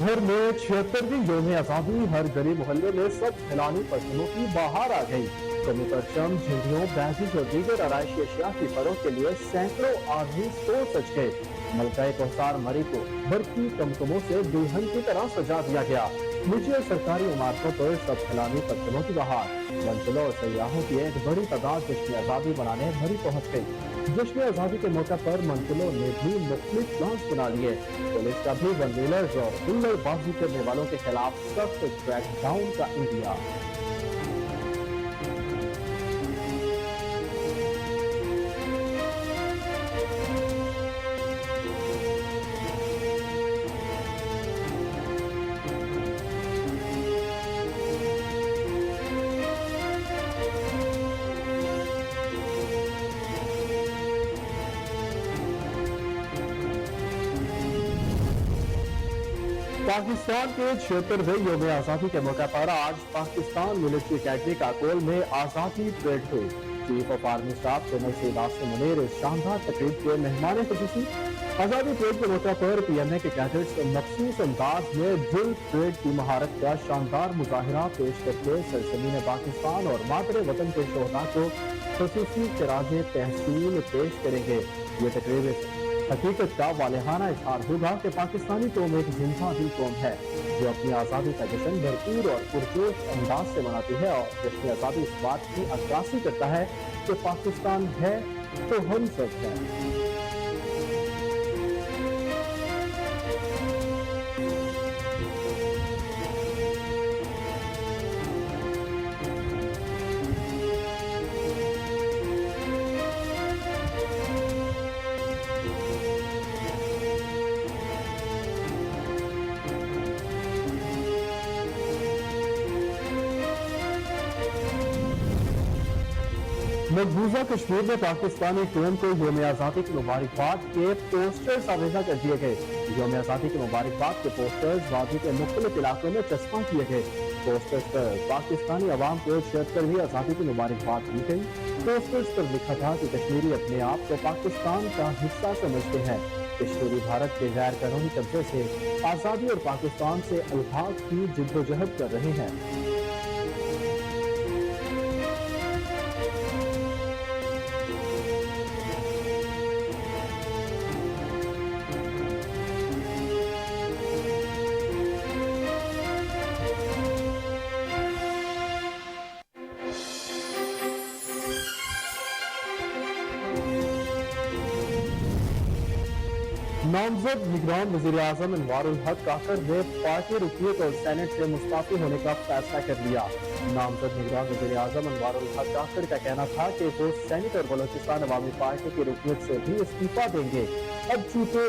भर में 76वीं यौम आजादी हर गली मोहल्ले में सब खिलानी पश्चिमों की बाहर आ गई। कमी परचम, झंडियों, बैजिज और दीगर आराइशी अशिया की फरोख के लिए सैकड़ों आदमी स्टोर सज गए। मलका कोसार मरी को बरकी कमकमों से दुल्हन की तरह सजा दिया गया। निजी और सरकारी इमारतों पर सब खिलानी पश्चिमों की बहार। मंजिलों और सयाहों की एक बड़ी तादाद जश्न आजादी बनाने भरी पहुंच गई। जश्न आजादी के मौके पर मंजिलों ने भी मुख्तलिफ प्लान्स बना लिए। पुलिस का भी वन व्हीलर्स और हुल्लड़बाजी करने वालों के खिलाफ सख्त क्रैकडाउन का इंदिया। पाकिस्तान के 76वें यौम आजादी के मौके पर आज पाकिस्तान मिलिट्री अकेडमी काकोल में आजादी परेड हुई। Chief of army staff general Syed Asim Munir इस शानदार तकरीब के मेहमान खुसूसी। आजादी परेड के मौके पर पीएमए के कैडेट्स मखसूस अंदाज में ड्रिल परेड की महारत का शानदार मुजाहिरा पेश करके सरजमीन पाकिस्तान और मातरे वतन के शोहदा को खुसूसी खराज तहसीन पेश करेंगे। ये तकरीब हकीकत का वालिहाना इजहार होगा कि पाकिस्तानी कौम एक जिंदा दिल कौम है जो अपनी आज़ादी का जश्न भरपूर और पुरजोश अंदाज से मनाती है और जश्न आज़ादी इस बात की अक्कासी करता है कि पाकिस्तान है तो हम सब हैं। मकबूजा कश्मीर में पाकिस्तानी कौम को यौम आजादी की मुबारकबाद के पोस्टर्स आवेजा कर दिए गए। यौम आजादी की मुबारकबाद के पोस्टर्स वादी के मुख्तलिफ इलाकों में चस्पा किए गए। पोस्टर्स पर पाकिस्तानी अवाम को 76वीं आजादी की मुबारकबाद दी गई। पोस्टर्स पर लिखा था कि कश्मीरी अपने आप को पाकिस्तान का हिस्सा समझते हैं। कश्मीरी भारत के गैर कानूनी कब्जे से आजादी और पाकिस्तान से अलगाव की जिद्दोजहद कर रहे हैं। नामजद निगरान वज़ीर आज़म अनवारुल हक काकर ने पार्टी रुकनीत और सेनेट से मुस्ताफी होने का फैसला कर लिया। नामजद निगरान वज़ीर आज़म अनवारुल हक काकर का कहना था कि वो सेनेट और बलोचिस्तान अवामी पार्टी की रुकनीत से भी इस्तीफा देंगे। अब चूंकि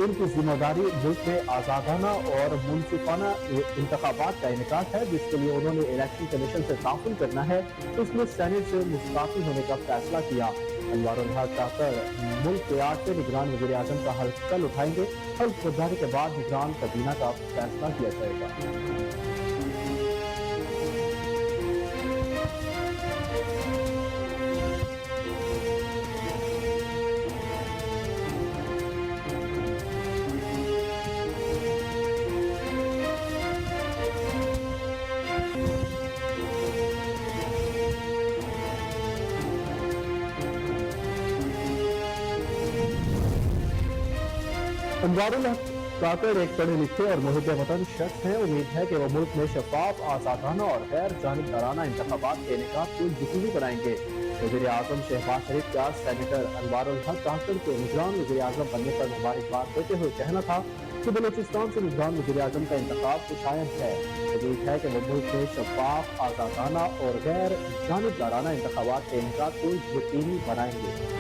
उनकी जिम्मेदारी मुल्क में आज़ादाना और मुनसिफाना इंतखाबात का इनेकाद है जिसके लिए उन्होंने इलेक्शन कमीशन से ताउन करना है, इसलिए सेनेट से मुस्ताफी होने का फैसला किया। अनवारुल हक काकर मुल्क के 8वें निगरान वज़ीर आज़म का हल्फ कल उठाएंगे। हल्फ गुज़ारी के बाद निगरान काबीना का फैसला किया जाएगा। अनवारुल हक काकर एक पढ़े लिखे और मुहिब वतन शख्स हैं। उम्मीद है कि वो मुल्क में शफाफ, आज़ादाना और गैर जानिबदाराना इंतखाबात के इनेकाद को यकीनी बनाएंगे। वज़ीर आज़म शहबाज शरीफ का सेनेटर अनवारुल हक काकर के निगरान वज़ीर आज़म बनने पर मुबारकबाद देते हुए कहना था कि बलोचिस्तान से निगरान वज़ीर आज़म का इंतखाब मुशायद है। उम्मीद है कि वो मुल्क में शफाफ, आज़ादाना और गैर जानिबदाराना इंतखाबात के इनेकाद को यकीनी बनाएंगे।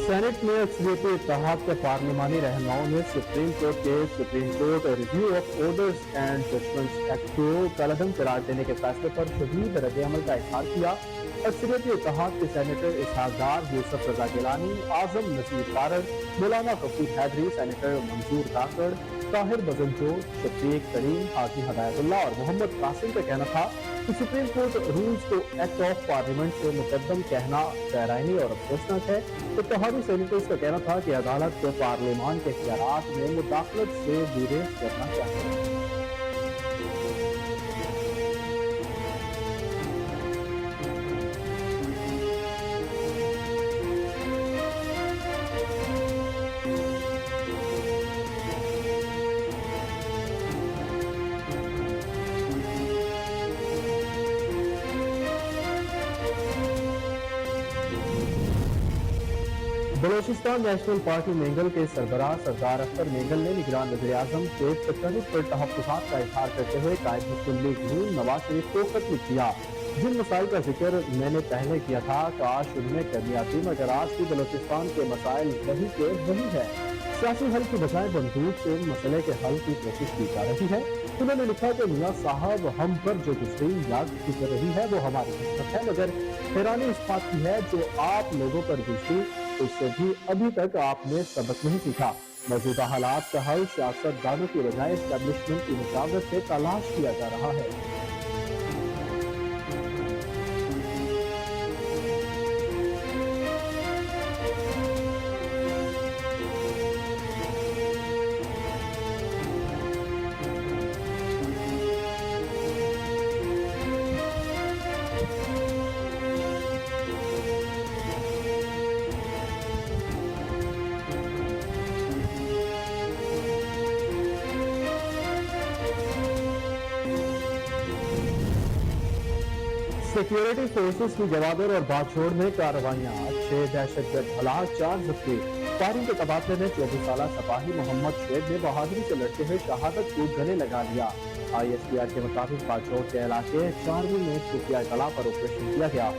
सेनेट में अक्सरियती इत्तेहाद के पार्लिमानी रहनुमाओं ने सुप्रीम कोर्ट के supreme court review of orders and judgments act को कलअदम करार देने के फैसले पर शदीद रद्द-ए-अमल का इजहार किया। अक्सरियती इत्तेहाद के सेनेटर इसहाक डार, यूसुफ रजा गिलानी, आजम नसीर तारड़, मौलाना गफूर हैदरी, सेनेटर मंजूर ताकड़, ताहिर बजनजो, शफीक करीम, हाजी हदायतुल्लाह और मोहम्मद कासिम का कहना था कि सुप्रीम कोर्ट रूल्स को एक्ट ऑफ पार्लियामेंट से मुकदम कहना गैराइनी और अफसोसनाक है। इत्तेहादी सेनेटर्स का कहना था कि अदालत को पार्लियामान के इख्तियारात में मुदाखलत से गुरेज करना चाहिए। बलोचिस्तान नेशनल पार्टी मेंगल के सरबराह सरदार अख्तर मेंगल ने निगरान वज़ीर-ए-आज़म के तकर्रुब पर तहफ़्फ़ुज़ात का इज़हार करते हुए कायद मुस्लिम लीग नून नवाज शरीफ को खत लिख दिया। जिन मसाइल का जिक्र मैंने पहले किया था, काश उनमें कमी आती, मगर आज भी बलोचिस्तान के मसाइल वही के वही है। सियासी हल की बजाय बंदूक से मसले के हल की कोशिश की जा रही है। उन्होंने लिखा कि मियां साहब, हम पर जो गुजरी याद गुजर रही है वो हमारी किस्मत है, मगर हैरानी इस बात की है जो आप लोगों पर गुजरी उससे भी अभी तक आपने सबक नहीं सीखा। मौजूदा हालात का हल सियासतदानों की बजाय एस्टेब्लिशमेंट की मुशावरत से तलाश किया जा रहा है। सिक्योरिटी फोर्सेस की गवादर और बाछोड़ में कार्रवाइयां, 6 दहशतगर्द हलाक, 4 जख्मी। फायरिंग के तबादले में 24 साल सिपाही मोहम्मद शुएब ने बहादुरी से लड़ते हुए शहादत को गले लगा लिया। ISPR के मुताबिक बाछोड़ के इलाके 4वीं में खुफिया इत्तला पर ऑपरेशन किया गया।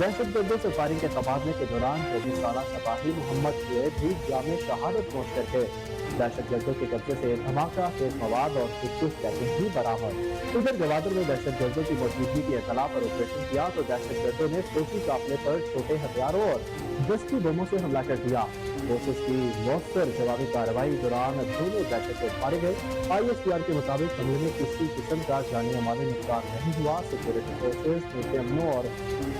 दहशतगर्दों से फायरिंग के तबादले के दौरान 24 साल सिपाही मोहम्मद शुएब भी जामे शहादत पहुंच कर थे। दहशतगर्दों के कब्जे से धमाका, तेज मवाद और खुदकुश पैकेज भी बरामद। उधर गवादर में दहशतगर्दों की मौजूदगी की इत्तला पर ऑपरेशन किया तो दहशतगर्दों ने फौजी काफिले पर छोटे हथियारों और दस्ती बमों से हमला कर दिया। फोर्सेस की मौसर जवाबी कार्रवाई दौरान दोनों दहशतगर्द मारे गए। ISPR के मुताबिक हमले में किसी किस्म का जानी माली नुकसान नहीं हुआ। सिक्योरिटी फोर्सेस मुल्क अमनों और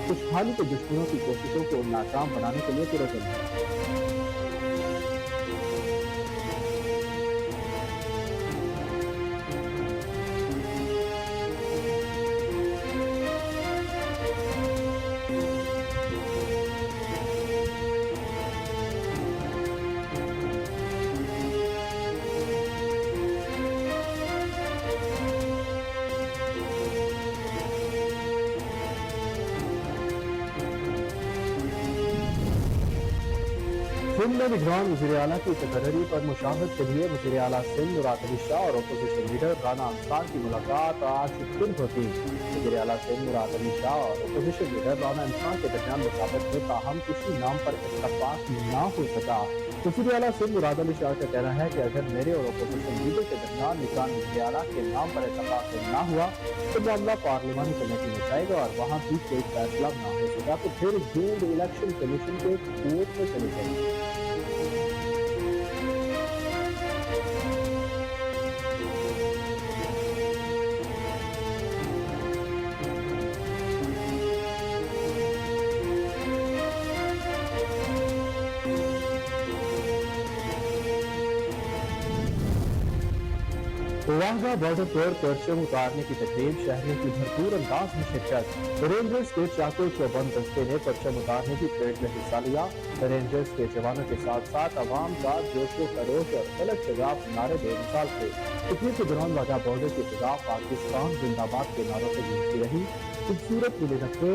खुशहाली के दुश्मनों की कोशिशों को नाकाम बनाने के लिए पुरअज़म है। सिंध में निगरान वज़ीर आला की तकर्री पर मुशावरत के लिए वज़ीर आला सिंध मुराद अली शाह और अपोजिशन लीडर राना अंसार की मुलाकात आज दिन होती। वज़ीर आला सिंध मुराद अली शाह और अपोजिशन लीडर राना अंसार के दरमियान मुशावरत में ताहम किसी नाम पर इत्तफाक ना हो सका। वज़ीर आला सिंध मुराद अली शाह का कहना है कि अगर मेरे और अपोजिशन लीडर के दरमियान निगरान वज़ीर आला के नाम पर इत्तफाक ना हुआ तो मामला पार्लिमानी कमेटी में जाएगा और वहाँ भी कोई फैसला ना हो सका तो फिर जून इलेक्शन कमीशन के कोर्ट में चले जाएंगे। वाहगा बॉर्डर पर परचम उतारने की तकरीब, शहरियों की भरपूर अंदाज में शिरकत। रेंजर्स के चाको चौबंद दस्ते ने परचम उतारने की परेड में हिस्सा लिया। रेंजर्स के जवानों के साथ साथ अवाम का जोशो खरोश और फलक शगाफ नारे बेमिसाल थे। तकरीब के दौरान वाघा बॉर्डर की फिजा पाकिस्तान जिंदाबाद के नारों से गूंजती रही। खूबसूरत मिले नक्शे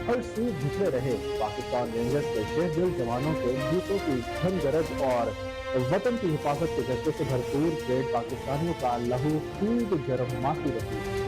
हर सू बिखरे रहे। पाकिस्तान रेंजर्स के शेरदिल जवानों के गीतों की धनगरज और वतन की हिफाजत के जज्बे से भरपूर परेड पाकिस्तानियों का लहू खूब गर्माती रही।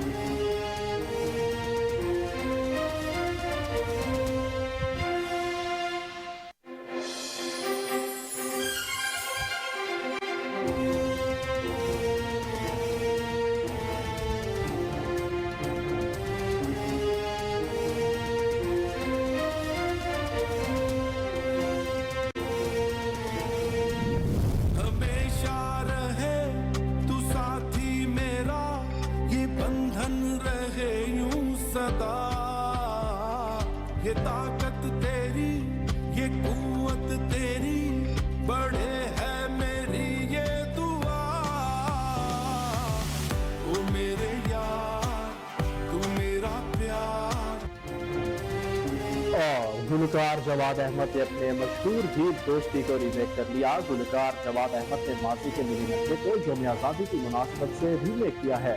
गुलकार जवाद अहमद ने अपने मशहूर गीत दोस्ती को रीमेक कर लिया। गुलकार जवाद अहमद ने माजी के मिली नस्ले को यौम आज़ादी की मुनासिबत से रीमेक किया है।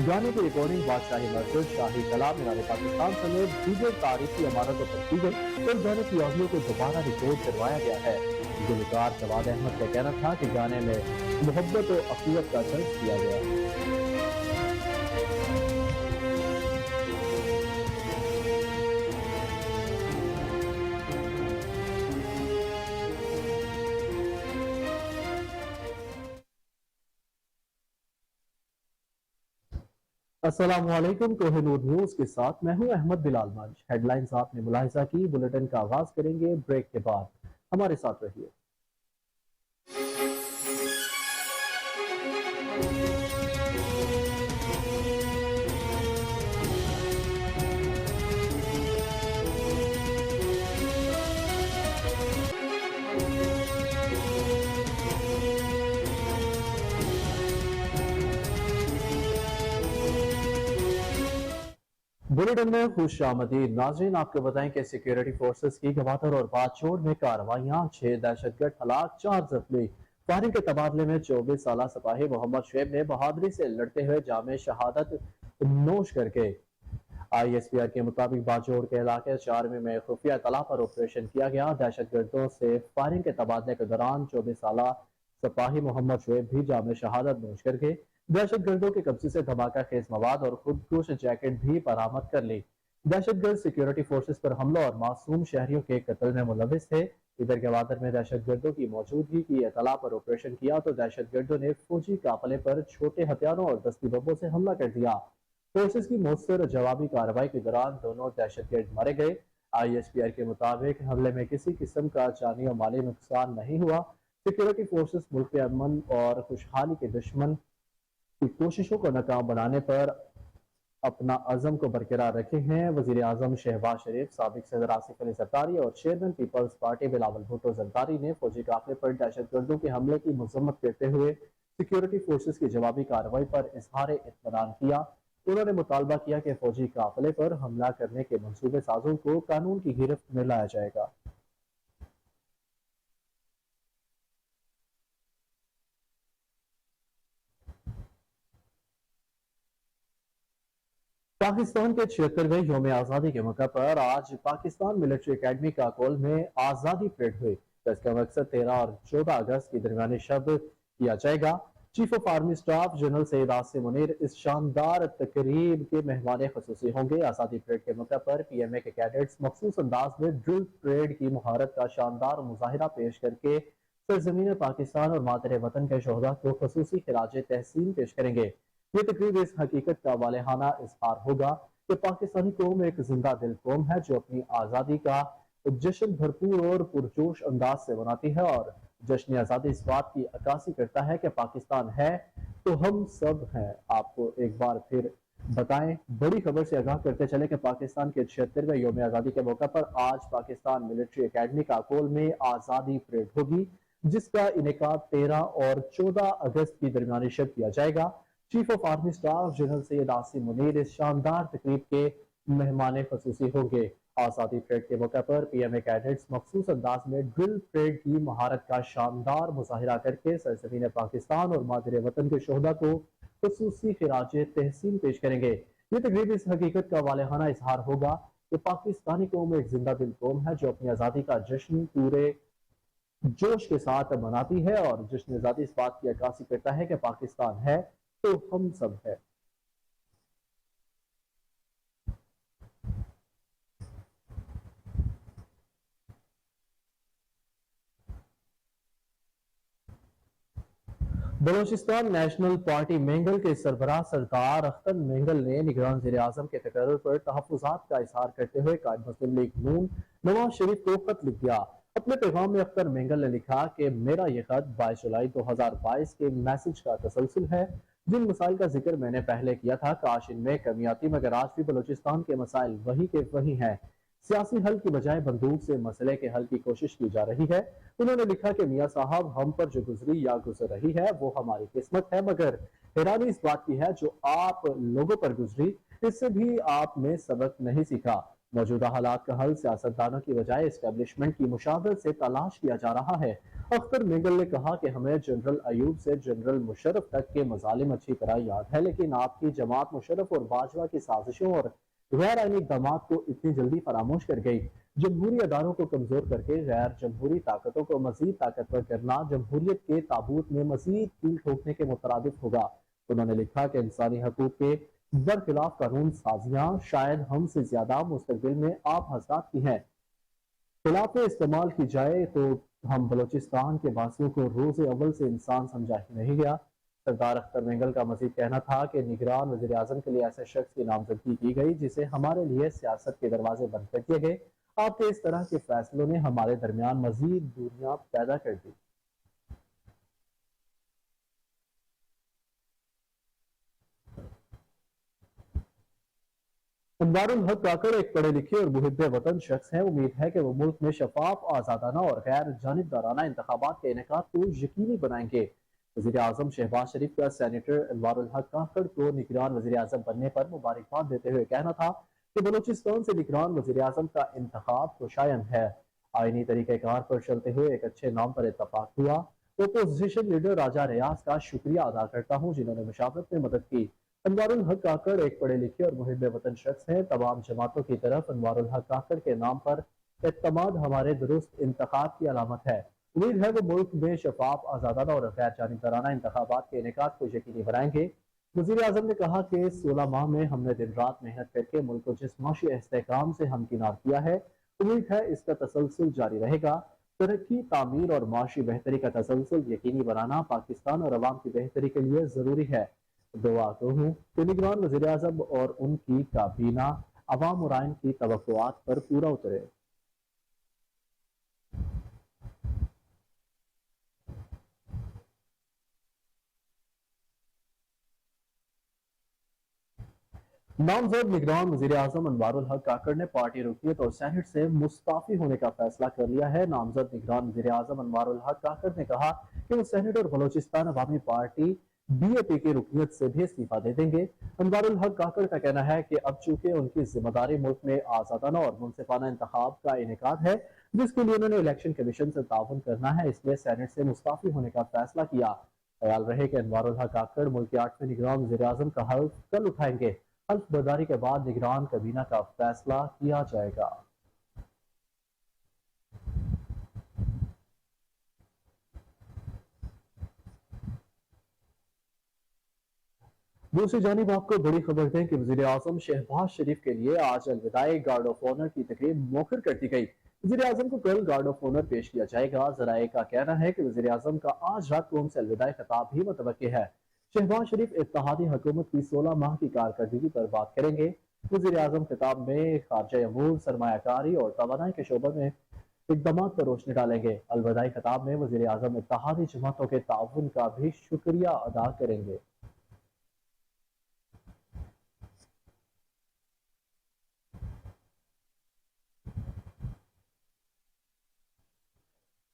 गाने की रिकॉर्डिंग बादशाही मस्जिद, शाही कला, मीनार पाकिस्तान समेत दीगर तारीखी इमारतों पर की गई और गाने की ऑडियो को दोबारा रिकॉर्ड करवाया गया है। गुलकार जवाद अहमद का कहना था कि गाने में मोहब्बत और अखियत का दर्ज किया गया। अस्सलामुअलैकुम, कोहिनूर न्यूज के साथ मैं हूं अहमद बिलाल मंच। हेडलाइंस आपने मुलाहिजा की, बुलेटिन का आगाज करेंगे ब्रेक के बाद। हमारे साथ रहिए। बुलेटिन में खुश आमदीद। नाज़रीन, आपको बताएं कि सिक्योरिटी फोर्सेस की गवादर और बादशोर में कार्रवाइयां, 6 दहशतगर्द हलाक, 4 जख्मी। फायरिंग के तबादले में 24 साल सिपाही मोहम्मद शुएब ने बहादुरी से लड़ते हुए जामे शहादत नोश करके। ISPR के मुताबिक बाजोड़ के इलाके चारमी में खुफिया तला पर ऑपरेशन किया गया। दहशतगर्दों से फायरिंग के तबादले के दौरान 24 साल सिपाही मोहम्मद शुएब भी जामे शहादत नोश करके। दहशतगर्दों के कब्जे से धमाका खेज मवाद और खुदकुश जैकेट भी बरामद कर ली। दहशतगर्द सिक्योरिटी फोर्सेस पर हमला और मासूम शहरियों के कत्ल में मुलविस थे। इधर गवादर में दहशतगर्दों की मौजूदगी की इतला पर ऑपरेशन किया तो दहशतगर्दों ने फौजी काफिले पर छोटे हथियारों और दस्ती बमों से हमला कर दिया। फोर्सेस की मौसर जवाबी कार्रवाई के दौरान दोनों दहशतगर्द मारे गए। ISPR के मुताबिक हमले में किसी किस्म का जानी और माली नुकसान नहीं हुआ। सिक्योरिटी फोर्सेस मुल्क के अमन और खुशहाली के दुश्मन की कोशिशों को नाकाम बनाने पर अपना अज़म को बरकरार रखे हैं। वज़ीर आज़म शहबाज शरीफ, साबिक सदर आसिफ अली ज़रदारी और चेयरमैन पीपल्स पार्टी बिलावल भुट्टो ज़रदारी ने फौजी काफिले पर दहशतगर्दों के हमले की मजम्मत करते हुए सिक्योरिटी फोर्सेस की जवाबी कार्रवाई पर इजहार इत्मीनान किया। उन्होंने मुतालबा किया कि फौजी काफिले पर हमला करने के मंसूबे साजों को कानून की गिरफ्त में लाया जाएगा। पाकिस्तान के 76वें यौम आज़ादी के मौके पर आज पाकिस्तान मिलिट्री एकेडमी काकोल में आज़ादी परेड हुई। इसका मकसद 13 और 14 अगस्त की दरमियानी शब किया जाएगा। Chief of army staff general Syed Asim Munir इस शानदार तकरीब के मेहमान खुसूसी होंगे। आज़ादी परेड के मौके पर PMA के कैडेट्स मखसूस अंदाज में ड्रिल परेड की महारत का शानदार मुजाहिरा पेश करके सरजमीन पाकिस्तान और मातरे वतन के शोहदा को खुसूसी खिराज तहसीन पेश करेंगे। ये तकरीब इस हकीकत का वालेहाना इजहार होगा कि पाकिस्तानी कौम एक जिंदा दिल कौम है जो अपनी आज़ादी का जश्न भरपूर और पुरजोश अंदाज से मनाती है और जश्न आज़ादी इस बात की अक्कासी करता है कि पाकिस्तान है तो हम सब हैं। आपको एक बार फिर बताएं, बड़ी खबर से आगाह करते चले कि पाकिस्तान के 76वें यौम आज़ादी के मौके पर आज पाकिस्तान मिलिट्री एकेडमी काकोल में आज़ादी परेड होगी, जिसका इनेकाद 13 और 14 अगस्त की दरमियानी शब किया जाएगा। Chief of army staff general Syed Asim Munir इस शानदार तकरीब के मेहमान खुसूसी होंगे। आज़ादी परेड के मौके पर PMA कैडेट्स मखसूस अंदाज में ड्रिल परेड की महारत का शानदार मुजाहिरा करके सरजमीन पाकिस्तान और मादरे वतन के शोहदा को खुसूसी खिराज तहसीन पेश करेंगे। ये तकरीब इस हकीकत का वालेहाना इजहार होगा कि पाकिस्तानी कौम एक जिंदा दिल कौम है जो अपनी आज़ादी का जश्न पूरे जोश के साथ मनाती है और जश्न आज़ादी इस बात की अक्कासी करता है कि पाकिस्तान है तो हम सब है। बलोचिस्तान नेशनल पार्टी मेंगल के सरबराह सरदार अख्तर मेंगल ने निगरान वज़ीर आज़म के तकर्रुर पर तहफ़्फ़ुज़ात का इज़हार करते हुए कायद मुस्लिम लीग नून नवाज शरीफ को खत लिख दिया। अपने पैगाम में अख्तर मेंगल ने लिखा कि मेरा यह खत 22 जुलाई 2022 के मैसेज का तसलसल है। जिन मसाइल का जिक्र मैंने पहले किया था काश इनमें कमी आती, मगर आज भी बलोचिस्तान के मसाइल वही के वही हैं। सियासी हल की बजाय बंदूक से मसले के हल की कोशिश की जा रही है। उन्होंने लिखा कि मियां साहब, हम पर जो गुजरी या गुजर रही है वो हमारी किस्मत है, मगर हैरानी इस बात की है जो आप लोगों पर गुजरी इससे भी आपने सबक नहीं सीखा। موجودہ حالات کا حل سیاستدانوں کی بجائے اسٹیبلشمنٹ کی مشاورت سے تلاش کیا جا رہا ہے۔ اختر مینگل نے کہا کہ ہمیں جنرل ایوب سے جنرل مشرف تک کے مظالم اچھی طرح یاد ہے، لیکن آپ کی جماعت مشرف اور باجوہ کی سازشوں اور غیر آئینی اقدامات کو اتنی جلدی فراموش کر گئی۔ جمہوری اداروں کو کمزور کر کے غیر جمہوری طاقتوں کو مزید طاقتور کرنا جمہوریت کے تابوت میں مزید کیل ٹھوکنے کے مترادف ہوگا۔ انہوں نے لکھا کہ انسانی حقوق کے برخلاف قانون سازیاں شاید ہم سے زیادہ مستقبل میں آپ حضرات کی ہیں۔ خلاف استعمال کی جائے تو ہم بلوچستان کے باسیوں کو روز اول سے انسان سمجھا ہی نہیں گیا۔ سردار اختر مینگل کا مزید کہنا تھا کہ نگران وزیر اعظم کے لیے ایسے شخص کی نامزدگی کی گئی جسے ہمارے لیے سیاست کے دروازے بند کر دیے گئے۔ آپ کے اس طرح کے فیصلوں نے ہمارے درمیان مزید دوریاں پیدا کر دی۔ انوار الحق کاکڑ ایک پڑھے لکھے اور محب وطن شخص ہیں۔ امید ہے کہ وہ ملک میں شفاف، آزادانہ اور غیر جانبدارانہ انتخابات کے انعقاد کو یقینی بنائیں گے۔ وزیر اعظم شہباز شریف کا سینیٹر انوار الحق کاکڑ کو نگران وزیر اعظم بننے پر مبارکباد دیتے ہوئے کہنا تھا کہ بلوچستان سے نگران وزیر اعظم کا انتخاب خوشائند ہے۔ آئینی طریقہ کار پر چلتے ہوئے ایک اچھے نام پر اتفاق ہوا۔ اپوزیشن لیڈر راجہ ریاض کا شکریہ ادا کرتا ہوں جنہوں نے مشاورت میں مدد کی۔ انوار الحق کاکڑ ایک پڑھے لکھے اور محب وطن شخص ہیں۔ تمام جماعتوں کی طرف انوار الحق کاکڑ کے نام پر اعتماد ہمارے درست انتخاب کی علامت ہے۔ امید ہے وہ ملک میں شفاف، آزادانہ اور غیر جانبدارانہ انتخابات کے انعقاد کو یقینی بنائیں گے۔ وزیر اعظم نے کہا کہ 16 ماہ میں ہم نے دن رات محنت کر کے ملک کو جس معاشی استحکام سے ہمکنار کیا ہے، امید ہے اس کا تسلسل جاری رہے گا۔ ترقی، تعمیر اور معاشی بہتری کا تسلسل یقینی بنانا پاکستان اور عوام کی بہتری کے لیے ضروری ہے۔ دعا تو ہوں کہ نگران وزیر اعظم اور ان کی کابینہ عوام اور آئین کی توقعات پر پورا اترے۔ نامزد نگران وزیر اعظم انوار الحق کاکڑ نے پارٹی رکنیت اور سینٹ سے مستعفی ہونے کا فیصلہ کر لیا ہے۔ نامزد نگران وزیر اعظم انوار الحق کاکڑ نے کہا کہ وہ سینٹ اور بلوچستان عوامی پارٹی بی اے پی کی رکنیت سے بھی استعفیٰ دے دیں گے۔ انوار الحق کاکڑ کا کہنا ہے کہ اب چونکہ ان کی ذمہ داری ملک میں آزادانہ اور منصفانہ انتخاب کا انعقاد ہے، جس کے لیے انہوں نے الیکشن کمیشن سے تعاون کرنا ہے، اس لیے سینٹ سے مستعفی ہونے کا فیصلہ کیا۔ خیال رہے کہ انوار الحق کاکڑ ملک کے 8ویں نگران وزیر اعظم کا حلف کل اٹھائیں گے۔ حلف برداری کے بعد نگران کابینہ کا فیصلہ کیا جائے گا۔ دوسری جانب آپ کو بڑی خبر دیں کہ وزیر اعظم شہباز شریف کے لیے آج الوداعی گارڈ آف آنر کی تقریب موخر کر دی گئی۔ وزیر اعظم کو کل گارڈ آف آنر پیش کیا جائے گا۔ ذرائع کا کہنا ہے کہ وزیر اعظم کا آج رات کو ان سے الوداعی خطاب بھی متوقع ہے۔ شہباز شریف اتحادی حکومت کی 16 ماہ کی کارکردگی پر بات کریں گے۔ وزیر اعظم خطاب میں خارجہ امور، سرمایہ کاری اور توانائی کے شعبوں میں اقدامات پر روشنی ڈالیں گے۔ الوداعی خطاب میں وزیر اعظم اتحادی جماعتوں کے تعاون کا بھی شکریہ ادا کریں گے۔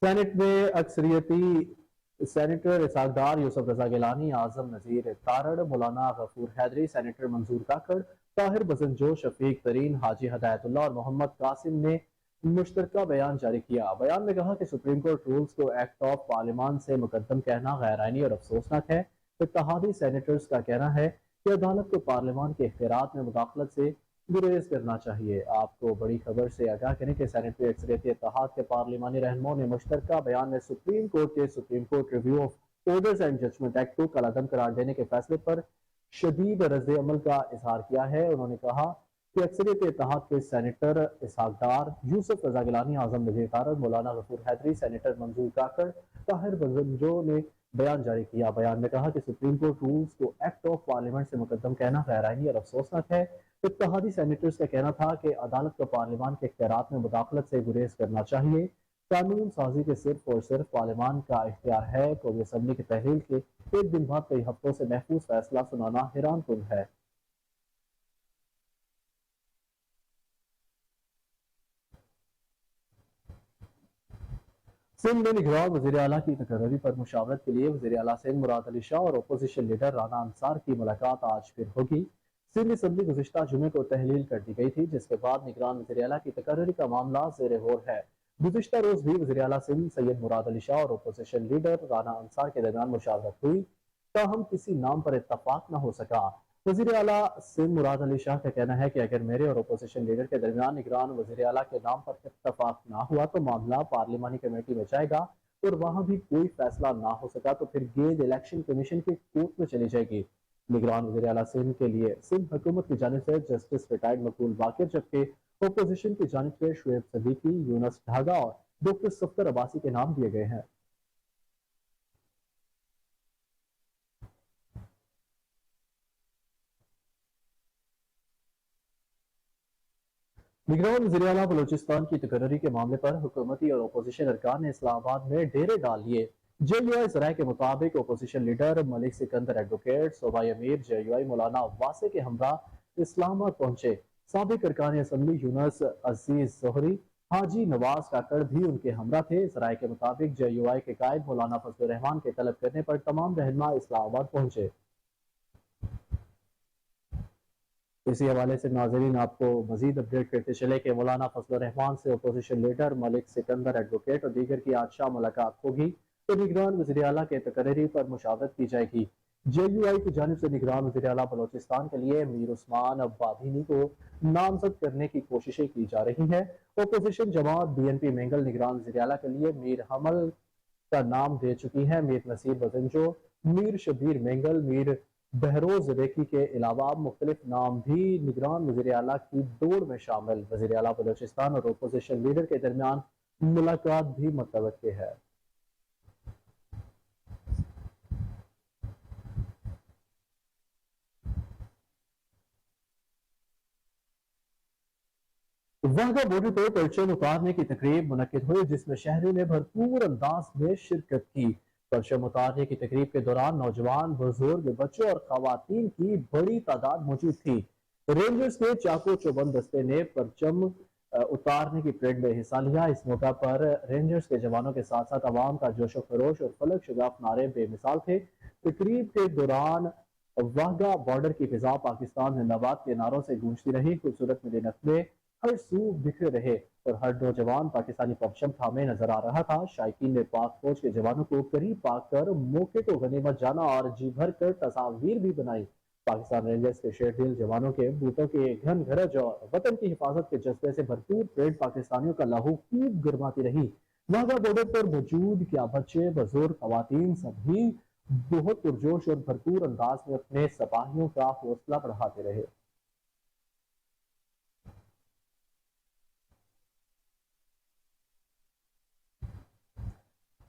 سینٹ میں اکثریتی سینیٹر اسحاق ڈار، یوسف رضا گیلانی، اعظم نذیر تارڑ، مولانا غفور حیدری، سینیٹر منظور کاکڑ، طاہر بزنجو، شفیق ترین، حاجی ہدایت اللہ اور محمد قاسم نے مشترکہ بیان جاری کیا۔ بیان میں کہا کہ سپریم کورٹ رولز کو ایکٹ آف پارلیمان سے مقدم کہنا غیر آئینی اور افسوسناک ہے۔ اتحادی سینیٹرز کا کہنا ہے کہ عدالت کو پارلیمان کے اختیارات میں مداخلت سے گریز کرنا چاہیے۔ آپ کو بڑی خبر سے آگاہ کریں کہ سینٹ میں اکثریتی اتحاد کے پارلیمانی رہنماؤں نے مشترکہ بیان میں سپریم کورٹ کے supreme court review of orders and judgment act کو کالعدم قرار دینے کے فیصلے پر شدید رد عمل کا اظہار کیا ہے۔ انہوں نے کہا کہ اکثریت اتحاد کے سینیٹر اسحاق ڈار، یوسف رضا گیلانی، اعظم نذیر تارڑ، مولانا غفور حیدری، سینیٹر منظور کاکڑ، طاہر بزنجو نے بیان جاری کیا۔ بیان میں کہا کہ سپریم کورٹ رولز کو ایکٹ آف پارلیمنٹ سے مقدم کہنا غیر آئینی اور افسوسناک ہے۔ اتحادی سینیٹرز کا کہنا تھا کہ عدالت کو پارلیمان کے اختیارات میں مداخلت سے گریز کرنا چاہیے۔ قانون سازی کے صرف اور صرف پارلیمان کا اختیار ہے۔ قومی اسمبلی کی تحلیل کے ایک دن بعد کئی ہفتوں سے محفوظ فیصلہ سنانا حیران کن ہے۔ سندھ میں نگران وزیر اعلیٰ کی تقرری پر مشاورت کے لیے وزیر اعلیٰ سندھ مراد علی شاہ اور اپوزیشن لیڈر رانا انصار کی ملاقات آج پھر ہوگی۔ सिंध असम्बली गुज़िश्ता जुमे को तहलील कर दी गई थी, जिसके बाद निगरान वज़ीर आला की तकर्री का मामला ज़ेर गौर है। गुज़िश्ता रोज भी वज़ीर आला सिंध सैयद मुराद अली शाह और अपोजिशन लीडर राना अंसार के दरमियान मुशावरत हुई, ताहम किसी नाम पर इत्तफाक न हो सका। वज़ीर आला सिंध मुराद अली शाह का कहना है कि अगर मेरे और अपोजिशन लीडर के दरमियान निगरान वज़ीर आला के नाम पर इत्तफाक ना हुआ तो मामला पार्लिमानी कमेटी में जाएगा और वहां भी कोई फैसला ना हो सका तो फिर गेज इलेक्शन कमीशन की कोर्ट में चली जाएगी। निगरान वज़ीर आला सिंध के लिए सिंध हुकूमत की जानिब से जस्टिस रिटायर्ड मकबूल बाकिर, जबकि अपोजिशन की जानिब से शुएब सदीकी, यूनस ढागा और डॉक्टर सफ्तर अब्बासी के नाम दिए गए हैं। निगरान वज़ीर आला बलूचिस्तान की तकर्री के मामले पर हुकूमती और अपोजिशन अरकान ने इस्लामाबाद में डेरे डाल लिए। JUI ज़राए के मुताबिक opposition leader Malik Sikandar advocate, सूबाई अमीर JUI मौलाना वासे के हमरा इस्लामाबाद पहुंचे। साबिक अरकान असम्बली यूनस अजीज जोहरी, हाजी नवाज काकड़ भी उनके हमरा थे। ज़राए के मुताबिक JUI के कायद मौलाना फजलुर रहमान के तलब करने पर तमाम रहनुमा इस्लामाबाद पहुंचे। इसी हवाले से नाजरीन आपको मजीद अपडेट करते चले कि मौलाना फजलुर रहमान से opposition leader Malik Sikandar advocate और दीगर की आज शाम मुलाकात होगी तो निगरान वज़ीर आला के तकर्री पर मुशावरत की जाएगी। JUI की जानिब से निगरान वज़ीर आला बलोचिस्तान के लिए मीर उस्मान अब्बादीनी को नामजद करने की कोशिशें की जा रही हैं। अपोजिशन जमात BNP मेंगल निगरान वज़ीर आला के लिए मीर हमल का नाम दे चुकी है। मीर नसीर बजंजो, मीर शबीर मेंगल, मीर बहरोज रेकी के अलावा मुख्तलिफ नाम भी निगरान वज़ीर आला की दौड़ में शामिल। वज़ीर आला बलूचिस्तान और अपोजिशन लीडर के दरमियान मुलाकात भी मुतवक्के है। वाघा बॉर्डर पर परचम उतारने की तकरीब मुनक्किद हुई, जिसमें शहरियों ने भरपूर अंदाज में शिरकत की। परचम उतारने की तकरीब के दौरान नौजवान, बुजुर्ग, बच्चों और खवातीन की बड़ी तादाद मौजूद थी। रेंजर्स के चाको चौबंद दस्ते ने परचम उतारने की परेड में हिस्सा लिया। इस मौका पर रेंजर्स के जवानों के साथ साथ अवाम का जोशो खरोश और फलक शगाफ नारे बेमिसाल थे। तकरीब के दौरान वाघा बॉर्डर की फिजा पाकिस्तान जिंदाबाद के नारों से गूंजती रही। खूबसूरत मिलीनत में हर सू बिखरे रहे और हर नौजवान पाकिस्तानी परचम थामे नजर आ रहा था। शायकीन ने पाक फौज के जवानों को करीब पाकर मौके को गनीमत जाना और जी भर कर तस्वीर भी बनाई। पाकिस्तान रेंजर्स के शेरदिल जवानों के बूटों के घन घरज और वतन की हिफाजत के जज्बे से भरपूर परेड पाकिस्तानियों का लहू खूब गर्माती रही। वाघा बॉर्डर पर मौजूद क्या बच्चे, बुजुर्ग, खवातीन सभी बहुत पुरजोश और भरपूर अंदाज में अपने सिपाहियों का हौसला बढ़ाते रहे।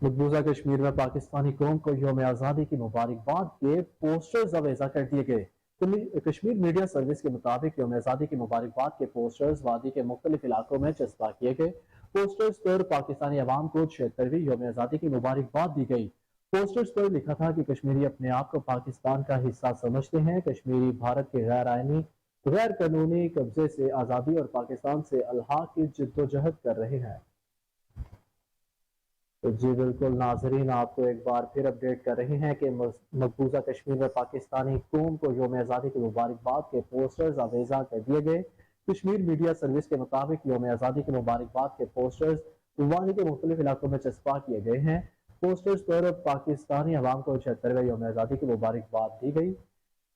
मकबूजा कश्मीर में पाकिस्तानी कौम को यौम आज़ादी की मुबारकबाद के पोस्टर्स अवेजा कर दिए गए। कश्मीर मीडिया सर्विस के मुताबिक यौम आज़ादी की मुबारकबाद के पोस्टर्स वादी के मुख्तलिफ इलाकों में चस्पा किए गए। पोस्टर्स पर पाकिस्तानी अवाम को 76वीं यौम आज़ादी की मुबारकबाद दी गई। पोस्टर्स पर लिखा था कि कश्मीरी अपने आप को पाकिस्तान का हिस्सा समझते हैं। कश्मीरी भारत के गैर आइनी, गैर कानूनी कब्जे से आज़ादी और पाकिस्तान से अलहा की जिद्दोजहद कर रहे हैं। तो जी बिल्कुल नाजरीन, आपको एक बार फिर अपडेट कर रहे हैं कि मकबूजा कश्मीर में पाकिस्तानी कौम को यौम आज़ादी की मुबारकबाद के पोस्टर्स अवेजा कर दिए गए। कश्मीर मीडिया सर्विस के मुताबिक यौम आज़ादी की मुबारकबाद के पोस्टर्स वादी के मुख्तलिफ इलाकों में चस्पा किए गए हैं। पोस्टर्स पर पाकिस्तानी अवाम को 76वें यौम आज़ादी की मुबारकबाद दी गई,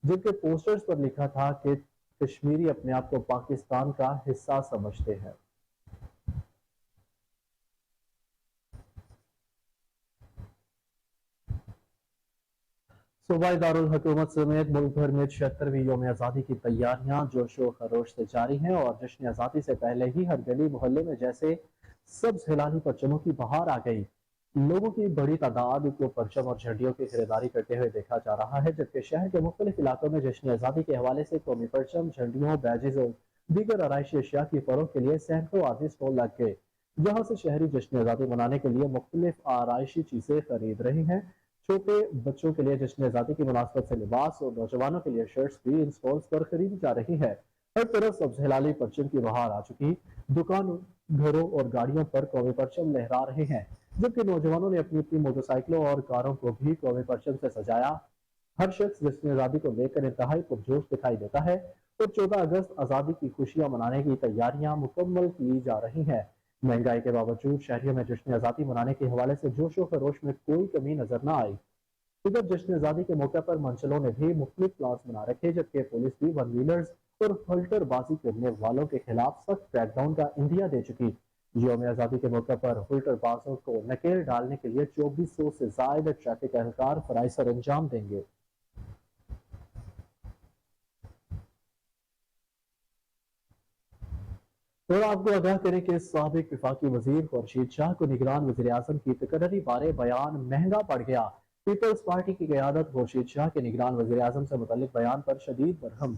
जबकि पोस्टर्स पर लिखा था कि कश्मीरी अपने आप को पाकिस्तान का हिस्सा समझते हैं। सूबाई दारुल हुकूमत समेत मुल्क भर में 76वीं यौम आज़ादी की तैयारियां जोशो खरोश से जारी हैं और जश्न आज़ादी से पहले ही हर गली मोहल्ले में जैसे सब्ज हिलाली परचमों की बहार आ गई। लोगों की बड़ी तादाद को परचम और झंडियों की खरीदारी करते हुए देखा जा रहा है, जबकि शहर के मुख्तलिफ इलाकों में जश्न आज़ादी के हवाले से कौमी परचम, झंडियों, बैजेज और दीगर आराइशी अशिया की फरोख के लिए सैकड़ों आर्जी स्टॉल लग गए, जहाँ से शहरी जश्न आज़ादी मनाने के लिए मुख्तलिफ आराइशी चीजें खरीद रही हैं। छोटे बच्चों के लिए जश्न आज़ादी की मुनासबत से लिबास और नौजवानों के लिए शर्ट्स भी इन स्टॉल्स पर खरीदी जा रही है। हर तरफ सब्ज हिलाली परचम की बहार आ चुकी। दुकानों, घरों और गाड़ियों पर कौमी परचम लहरा रहे हैं, जबकि नौजवानों ने अपनी अपनी मोटरसाइकिलों और कारों को भी कौमी परचम से सजाया। हर शख्स जश्न आज़ादी को लेकर इंतहाई पुरजोश दिखाई देता है और 14 अगस्त आज़ादी की खुशियां मनाने की तैयारियां मुकम्मल की जा रही हैं। महंगाई के बावजूद शहरियों में जश्न आज़ादी मनाने के हवाले से जोशो खरोश में कोई कमी नजर न आई। इधर जश्न आज़ादी के मौके पर मंचलों ने भी मुख्तलिफ प्लान्स बना रखे, जबकि पुलिस भी वन व्हीलर्स और हल्टरबाजी करने वालों के खिलाफ सख्त क्रैकडाउन का इंदिया दे चुकी। यौम आज़ादी के मौके पर हल्टरबाजों को नकेल डालने के लिए 2400 से ज्यादा ट्रैफिक एहलकार फराइज सर अंजाम देंगे। और आपको आगाह करें कि साबिक वफाकी वजीर खुर्शीद शाह को निगरान वज़ीर आज़म की तकर्री बारे बयान महंगा पड़ गया। पीपल्स पार्टी की क़यादत खुर्शीद शाह के निगरान वज़ीर आज़म से मुतल्लिक बयान पर शदीद बरहम।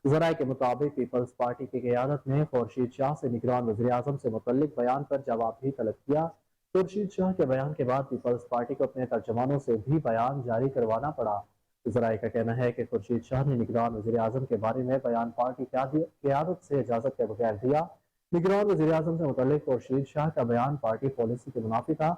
ज़राए के मुताबिक पीपल्स पार्टी की क़यादत ने खुर्शीद शाह से निगरान वज़ीर आज़म से मुतल्लिक बयान पर जवाब भी तलब किया। खुर्शीद शाह के बयान के बाद पीपल्स पार्टी को अपने तर्जमानों से भी बयान जारी करवाना पड़ा। ज़राए का कहना है कि खुर्शीद शाह ने निगरान वज़ीर आज़म के बारे में बयान पार्टी क़यादत से इजाज़त के बगैर दिया। निगरान वज़ीर आज़म से मुतल्लिक खुर्शीद शाह का बयान पार्टी पॉलिसी के मुनाफी था।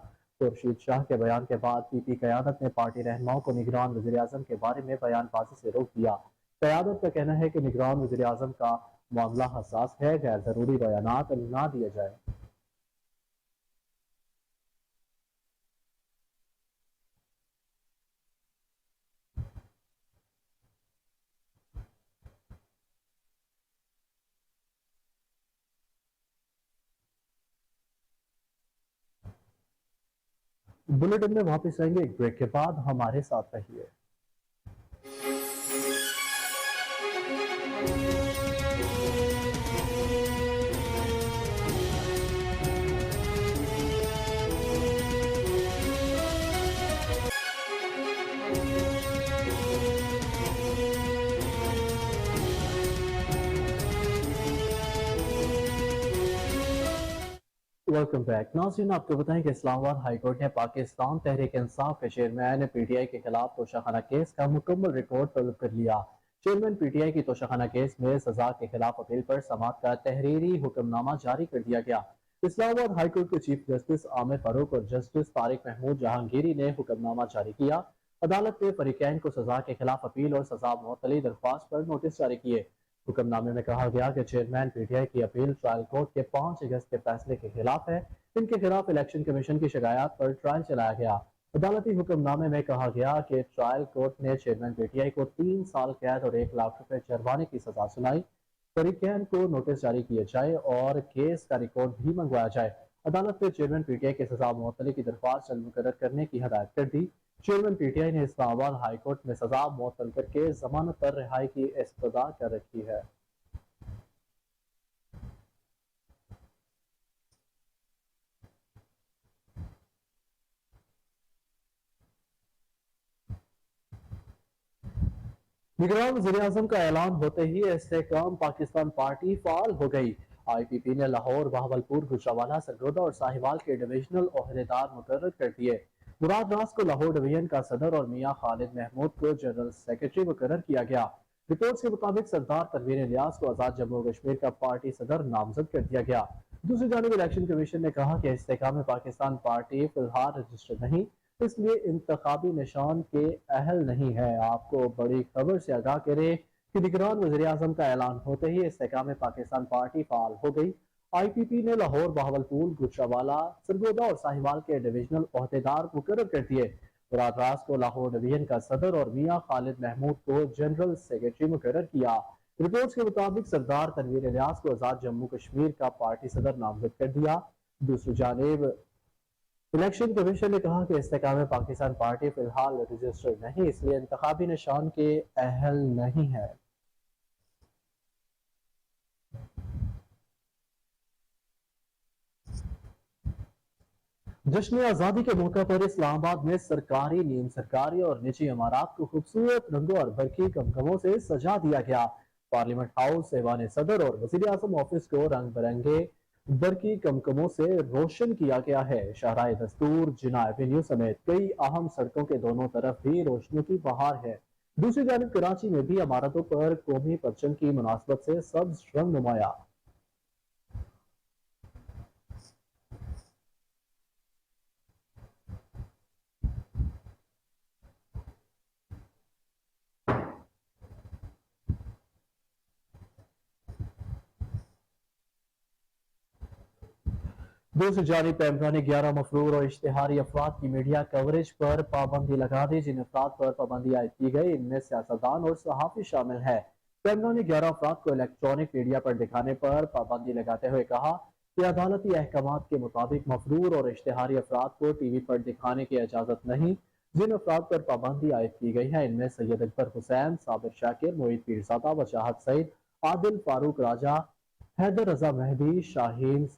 खुर्शीद शाह के बयान के बाद पीपी क़यादत ने पार्टी रहनुमाओं को निगरान वज़ीर आज़म के बारे में बयानबाजी से रोक दिया। क़यादत का कहना है कि निगरान वज़ीर आज़म का मामला हसास है, गैर ज़रूरी बयानात ना दिए जाए। बुलेटिन में वापस आएंगे एक ब्रेक के बाद, हमारे साथ रहिए। Welcome back. नाज़रीन, आपको बताएं कि इस्लामाबाद हाईकोर्ट ने पाकिस्तान तहरीक इंसाफ के चेयरमैन पीटीआई के खिलाफ तोशाखाना केस का मुकम्मल रिकॉर्ड तलब कर लिया। चेयरमैन पीटीआई की तोशाखाना केस में सजा के खिलाफ अपील पर समाअत का तहरीरी हुक्मनामा जारी कर दिया गया। इस्लामाबाद हाईकोर्ट के चीफ जस्टिस आमिर फारूक और जस्टिस तारिक महमूद जहांगीरी ने हुक्मनामा जारी किया। अदालत ने फरीकैन को सजा के खिलाफ अपील और सजा मुअत्तली दरख्वास्त पर नोटिस जारी किए। हुक्मनामे में कहा गया कि चेयरमैन पीटीआई की अपील ट्रायल कोर्ट के 5 अगस्त के फैसले के खिलाफ है। इनके खिलाफ इलेक्शन कमीशन की शिकायत पर ट्रायल चलाया गया। अदालती हुक्मनामे में कहा गया कि ट्रायल कोर्ट ने चेयरमैन पीटीआई को 3 साल कैद और 1 लाख रुपए जुर्माने की सजा सुनाई। फरीकैन को नोटिस जारी किए जाए और केस का रिकॉर्ड भी मंगवाया जाए। अदालत ने चेयरमैन पीटीआई के सजा मुअत्तली की दरख्वास्त जल्द मुकर्रर करने की हदायत कर दी। चेयरमैन पीटीआई ने इस्लामाबाद हाईकोर्ट में सजा मुअत्तल करके जमानत पर रिहाई की इस्तदा कर रखी है। निगरान वज़ीर आज़म का ऐलान होते ही इस्तेहकाम पाकिस्तान पार्टी फाल हो गई। आईपीपी ने लाहौर, बहावलपुर, गुजरांवाला, सरगोदा और साहिवाल के डिविजनल ओहदेदार मुकर्रर कर दिए। मुराद नाज को लाहौर डिवीजन का सदर और मियां खालिद महमूद को जनरल सेक्रेटरी मुकर्रर किया गया। रिपोर्ट्स के मुताबिक सरदार तनवीर इलियास को आजाद जम्मू कश्मीर का पार्टी सदर नामजद कर दिया गया। दूसरी जानब इलेक्शन कमीशन ने कहा कि इस्तेहकाम पाकिस्तान पार्टी फिलहाल रजिस्टर्ड नहीं, इसलिए इंतखाबी निशान के अहल नहीं है। आपको बड़ी खबर से आगाह करें कि निगरान वज़ीर आज़म का ऐलान होते ही इस्तेहकाम पाकिस्तान पार्टी फाल हो गई। आईपीपी ने लाहौर, बहावलपुर, गुजरांवाला, सरगोदा और साहिवाल के डिविजनल ओहदेदार मुकर्रर कर दिए। मुराद राज को लाहौर डिवीजन का सदर और मियां खालिद महमूद को जनरल सेक्रेटरी मुकर्रर किया। रिपोर्ट्स के मुताबिक सरदार तनवीर इलियास को आजाद जम्मू कश्मीर का पार्टी सदर नामजद कर दिया। दूसरी जानिब इलेक्शन कमीशन ने कहा कि इस्तेहकाम पाकिस्तान पार्टी फिलहाल रजिस्टर्ड नहीं, इसलिए इंतखाबी निशान के अहल नहीं है। जश्न आज़ादी के मौके पर इस्लामाबाद में सरकारी, नीम सरकारी और निजी इमारत को खूबसूरत रंगों और बरकी गमगमों से सजा दिया गया। पार्लियामेंट हाउस, ऐवान सदर और वज़ीर आज़म ऑफिस को रंग बिरंगे बरकी गमगमों से रोशन किया गया है। शाहराह दस्तूर, जिना एवेन्यू समेत कई अहम सड़कों के दोनों तरफ भी रोशनी की बहार है। दूसरी जानब कराची में भी इमारतों पर कौमी परचम की मुनासबत से सब्ज रंग नुमाया। दूसरी जानिब पैमरा ने 11 मफरूर और इश्तिहारी अफराद की मीडिया कवरेज पर पाबंदी लगा दी। जिन अफराद पर पाबंदी आयद की गई इनमें सियासतदान और सहाफ़ी शामिल है। पैमरा ने 11 अफराद को इलेक्ट्रॉनिक मीडिया पर दिखाने पर पाबंदी लगाते हुए कहा कि अदालती अहकामात के मुताबिक मफरूर और इश्तिहारी अफराद को टीवी पर दिखाने की इजाज़त नहीं। जिन अफराद पर पाबंदी आयद की गई है इनमें सैयद अकबर हुसैन, साबिर शाकिर, मोईद पीरज़ादा, वशाहत सईद, आदिल फारूक राजा, हैदर रजा मेहदी, शाहीन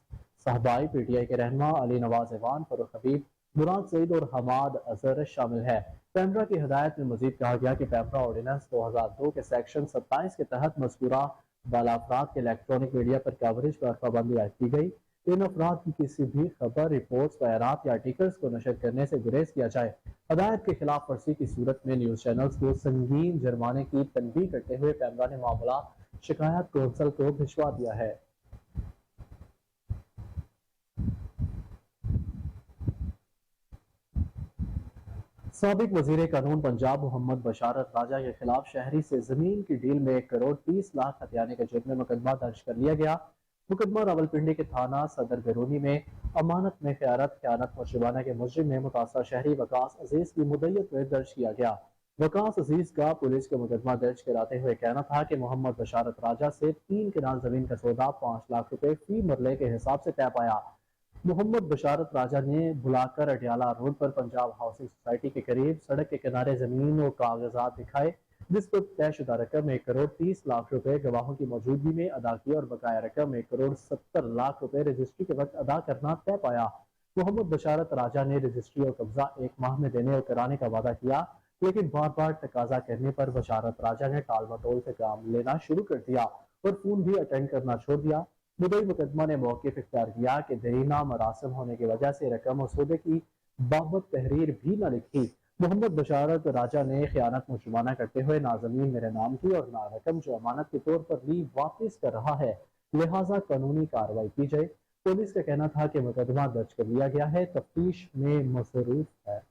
साहबाई, पीटीआई के रहनुमा अली नवाज ईवान, फरूख हबीब, मुराद सईद और हमाद अजहर शामिल है। पैमरा की हिदायत में मजीद कहा गया कि पैमरा ऑर्डिनेंस 2002 के सेक्शन 27 के तहत मज़कूरा बाला अफराद के इलेक्ट्रॉनिक मीडिया पर कवरेज पर पाबंदी आयद की गई। इन अफराद की किसी भी खबर, रिपोर्ट्स, बयानात या आर्टिकल्स को नशर करने से गुरेज किया जाए। हदायत के खिलाफ वर्जी की सूरत में न्यूज़ चैनल्स को संगीन जुर्माने की तनबीह करते हुए पैमरा ने मामला शिकायत कौंसल को भिजवा दिया है। साबिक वजीर कानून पंजाब मोहम्मद बशारत राजा के खिलाफ शहरी से जमीन की डील में 1 करोड़ 30 लाख हथियाने के जुर्म में मुकदमा दर्ज कर लिया गया। मुकदमा रावलपिंडी के थाना सदर बेरूनी में अमानत में खयानत और शुबाना के मुजरिम में मुतासर शहरी वकास अजीज की मुद्दत में दर्ज किया गया। वकास अजीज का पुलिस को मुकदमा दर्ज कराते हुए कहना था कि मोहम्मद बशारत राजा से 3 कनाल जमीन का सौदा 5 लाख रुपए फी मरले के हिसाब से तय पाया। मोहम्मद बशारत राजा ने बुलाकर अटियाला रोड पर पंजाब हाउसिंग सोसाइटी के करीब सड़क के किनारे जमीन और कागजात दिखाए, जिस पर तयशुदा रकम 1 करोड़ 30 लाख रुपए गवाहों की मौजूदगी में अदा की और बकाया रकम 1 करोड़ 70 लाख रुपए रजिस्ट्री के वक्त अदा करना तय पाया। मोहम्मद बशारत राजा ने रजिस्ट्री और कब्जा 1 माह में देने और कराने का वादा किया, लेकिन बार बार तकाजा करने पर बशारत राजा ने टाल मटोल से काम लेना शुरू कर दिया और फोन भी अटेंड करना छोड़ दिया। मुद्दई मुकदमा ने मौक़िफ़ इख्तियार किया कि देरीना मरासिम होने की वजह से रकम और सौदे की बाबत तहरीर भी न लिखी। मोहम्मद बशारत राजा ने खयानत मुजरिमाना करते हुए ना जमीन मेरे नाम की और ना रकम जो अमानत के तौर पर ली वापस कर रहा है, लिहाजा कानूनी कार्रवाई की जाए। पुलिस का कहना था कि मुकदमा दर्ज कर लिया गया है, तफ्तीश में मसरूफ है।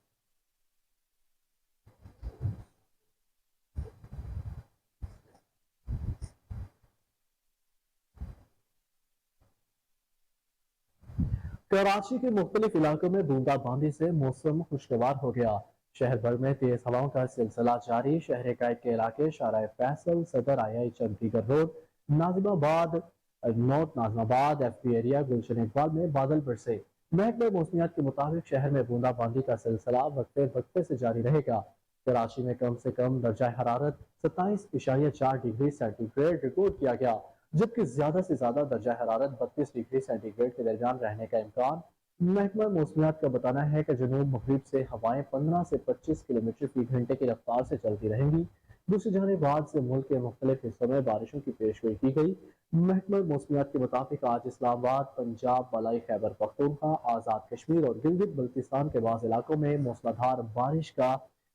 कराची के मुख्तलिफ इलाकों में बूंदाबांदी से मौसम खुशगवार हो गया। शहर भर में तेज हवाओं का सिलसिला जारी। शहर कैद के इलाके Shahrah Faisal, Saddar, I Chundrigar road, Nazimabad, north Nazimabad, FP area, Gulshan Iqbal में बादल बरसे। महकमे मौसमियात के मुताबिक शहर में बूंदाबांदी का सिलसिला वक्फे वक्फे से जारी रहेगा। कराची में कम से कम दर्जा हरारत 27.4 डिग्री सेंटीग्रेड रिकॉर्ड किया गया, जबकि ज्यादा से ज्यादा दर्जा हरारत 32 डिग्री सेंटीग्रेड के दरमियान रहने का इम्कान। महकमा मौसमियात का बताना है कि जनूब मगरिब से हवाएं 15 से 25 किलोमीटर फी घंटे की रफ्तार से चलती रहेंगी। दूसरी जानिब आज से मुल्क के मुख्तलिफ हिस्सों में बारिशों की पेशगोई की गई। महकमा मौसमियात के मुताबिक आज इस्लामाबाद, पंजाब, बलाई खैबर पख्तूनख्वा, आज़ाद कश्मीर और गिलगित बल्तिस्तान के बाज़ इलाकों में मूसलाधार बारिश का